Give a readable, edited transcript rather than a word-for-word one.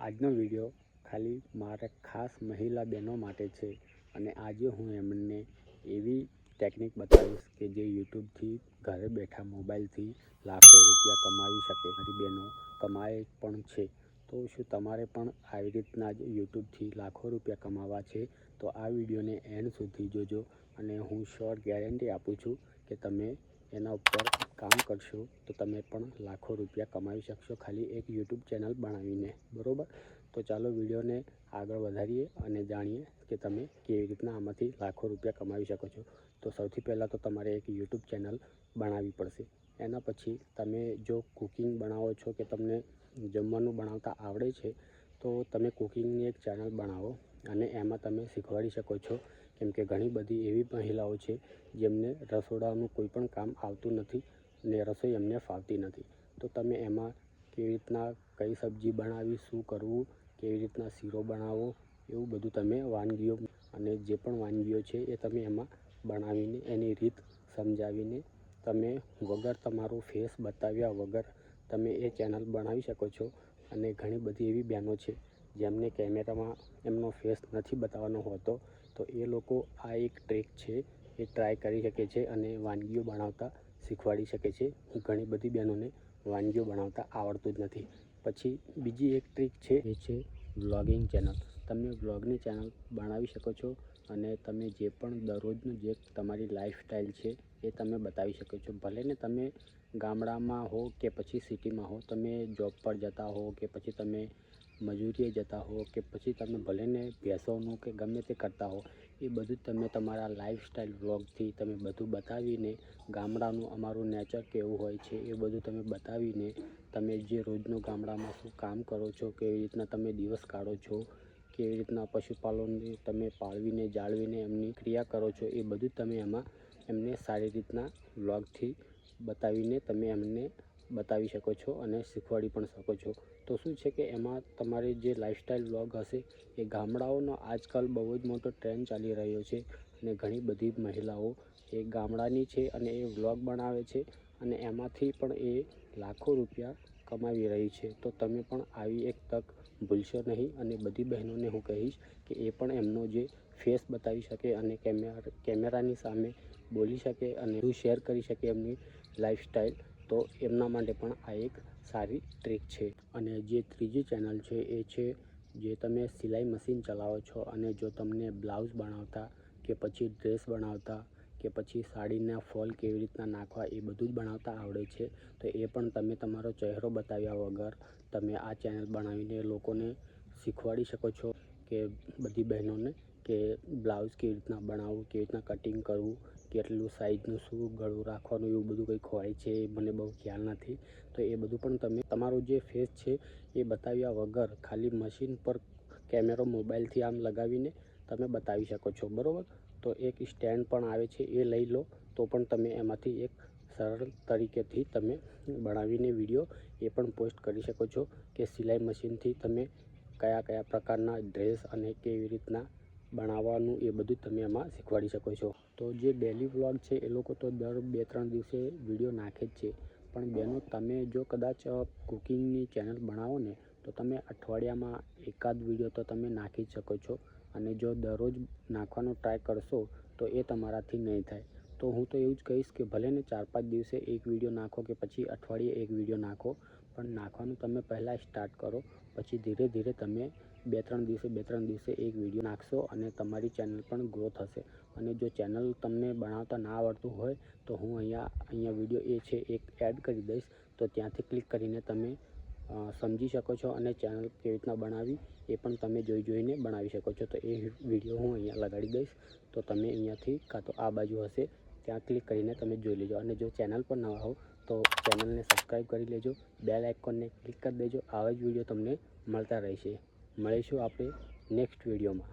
આજનો વિડીયો ખાલી મારા ખાસ મહિલા બહેનો માટે છે અને આજે હું એમને એવી ટેકનિક બતાવીશ કે જે યુટ્યુબથી ઘરે બેઠા મોબાઈલથી લાખો રૂપિયા કમાવી શકે. મારી બહેનો કમાય પણ છે. તો શું તમારે પણ આવી રીતના જ યુટ્યુબથી લાખો રૂપિયા કમાવા છે? તો આ વિડીયોને એન્ડ સુધી જોજો અને હું શ્યોર ગેરંટી આપું છું કે તમે એના ઉપર કામ કરશો તો તમે પણ લાખો રૂપિયા કમાવી શકશો ખાલી એક યુટ્યુબ ચેનલ બનાવીને. બરાબર, તો ચાલો વિડીયોને આગળ વધારીએ અને જાણીએ કે તમે કેવી રીતના આમાંથી લાખો રૂપિયા કમાવી શકો છો. તો સૌથી પહેલાં તો તમારે એક યુટ્યુબ ચેનલ બનાવવી પડશે. એના પછી તમે જો કુકિંગ બનાવો છો કે તમને જમવાનું બનાવતા આવડે છે તો તમે કુકિંગની એક ચેનલ બનાવો અને એમાં તમે શીખવાડી શકો છો. કેમ કે ઘણી બધી એવી મહિલાઓ છે જેમને રસોડાનું કોઈ પણ કામ આવતું નથી ને રસોઈ એમને ફાવતી નથી. તો તમે એમાં કેવી રીતના કઈ સબ્જી બનાવવી, શું કરવું, કેવી રીતના શીરો બનાવવો, એવું બધું તમે વાનગીઓ અને જે પણ વાનગીઓ છે એ તમે એમાં બનાવીને એની રીત સમજાવીને તમે વગર તમારો ફેસ બતાવ્યા વગર તમે એ ચેનલ બનાવી શકો છો. અને ઘણી બધી એવી બહેનો છે જેમને કેમેરામાં એમનો ફેસ નથી બતાવવાનો હોતો, તો એ લોકો આ એક ટ્રીક છે એ ટ્રાય કરી શકે છે અને વાનગીઓ બનાવતા શીખવાડી શકે છે. ઘણી બધી બહેનોને વાનગીઓ બનાવતા આવડતું જ નથી. પછી બીજી એક ટ્રીક છે એ છે વ્લોગિંગ ચેનલ. તમે વ્લોગની ચેનલ બનાવી શકો છો અને તમે જે પણ દરરોજનું જે તમારી લાઈફસ્ટાઈલ છે એ તમે બતાવી શકો છો. ભલે ને તમે ગામડામાં હો કે પછી સિટીમાં હો, તમે જોબ પર જતા હો કે પછી તમે મજૂરીએ જતા હો કે પછી તમે ભલે ને ભેંસોનું કે ગમે તે કરતા હો, એ બધું તમે તમારા લાઈફસ્ટાઈલ વ્લોગથી તમે બધું બતાવીને ગામડાનું અમારું નેચર કેવું હોય છે એ બધું તમે બતાવીને તમે જે રોજનું ગામડામાં શું કામ કરો છો, કેવી રીતના તમે દિવસ કાઢો છો, કેવી રીતના પશુપાલનને તમે પાળવીને જાળવીને એમની ક્રિયા કરો છો, એ બધું તમે એમાં એમને સારી રીતના વ્લોગથી બતાવીને તમે એમને બતાવી શકો છો અને શીખવાડી પણ શકો છો. તો શું છે કે એમાં તમારી જે લાઈફસ્ટાઈલ વ્લોગ હશે એ ગામડાઓનો આજકાલ બહુ જ મોટો ટ્રેન્ડ ચાલી રહ્યો છે અને ઘણી બધી મહિલાઓ એ ગામડાની છે અને એ વ્લોગ બનાવે છે અને એમાંથી પણ એ લાખો રૂપિયા કમાવી રહી છે. તો તમે પણ આવી એક તક ભૂલશો નહીં અને બધી બહેનોને હું કહીશ કે એ પણ એમનો જે ફેસ બતાવી શકે અને કેમેરાની સામે બોલી શકે અને શેર કરી શકે એમની લાઈફસ્ટાઈલ, તો એમના માટે પણ આ એક સારી ટ્રીક છે. અને જે ત્રીજી ચેનલ છે એ છે જે તમે સિલાઈ મશીન ચલાવો છો અને જો તમને બ્લાઉઝ બનાવતા કે પછી ડ્રેસ બનાવતા કે પછી સાડીના ફોલ કેવી રીતના નાખવા એ બધું જ બનાવતા આવડે છે, તો એ પણ તમે તમારો ચહેરો બતાવ્યા વગર તમે આ ચેનલ બનાવીને લોકોને શીખવાડી શકો છો કે બધી બહેનોને કે બ્લાઉઝ કેવી રીતના બનાવવું, કેવી રીતના કટિંગ કરવું, કેટલું સાઇઝનું શું ગળું રાખવાનું, એવું બધું કંઈક હોય છે, મને બહુ ખ્યાલ નથી. તો એ બધું પણ તમે તમારો જે ફેસ છે એ બતાવ્યા વગર ખાલી મશીન પર કેમેરો મોબાઈલથી આમ લગાવીને તમે બતાવી શકો છો. બરાબર, તો એક સ્ટેન્ડ પણ આવે છે એ લઈ લો તો પણ તમે એમાંથી એક સરળ તરીકેથી તમે બનાવીને વિડીયો એ પણ પોસ્ટ કરી શકો છો કે સિલાઈ મશીનથી તમે કયા કયા પ્રકારના ડ્રેસ અને કેવી રીતના બનાવવાનું એ બધું તમે એમાં શીખવાડી શકો છો. તો જે ડેલી વ્લોગ છે એ લોકો તો દર 2-3 દિવસે વિડીયો નાખે જ છે, પણ બહેનો તમે જો કદાચ કુકિંગની ચેનલ બનાવો ને તો તમે અઠવાડિયામાં એકાદ વિડીયો તો તમે નાખી જ શકો છો. અને જો દરરોજ નાખવાનો ટ્રાય કરશો તો એ તમારાથી નહીં થાય. તો હું તો એવું જ કહીશ કે ભલે ને 4-5 દિવસે એક વિડીયો નાખો કે પછી અઠવાડિયે એક વિડીયો નાખો, પણ નાખવાનું તમે પહેલાં સ્ટાર્ટ કરો, પછી ધીરે ધીરે તમે 2-3 દિવસે એક વિડીયો નાખશો અને તમારી ચેનલ પણ ગ્રો થશે. અને જો ચેનલ તમને બનાવતા ના આવડતું હોય તો હું અહીંયા વિડીયો એ છે એક એડ કરી દઈશ, તો ત્યાંથી ક્લિક કરીને તમે સમજી શકો છો અને ચેનલ કેવી રીતના બનાવી એ પણ તમે જોઈને બનાવી શકો છો. તો એ વિડીયો હું અહીંયા લગાડી દઈશ, તો તમે અહીંયાથી કાં તો આ બાજુ હશે ત્યાં ક્લિક કરીને તમે જોઈ લેજો. અને જો ચેનલ પર નવા હો તો ચેનલને સબસ્ક્રાઈબ કરી લેજો, બેલ આઇકોનને ક્લિક કરી દેજો. આવા જ વિડીયો તમને મળતા રહેશે. મળીશું આપણે નેક્સ્ટ વિડીયોમાં.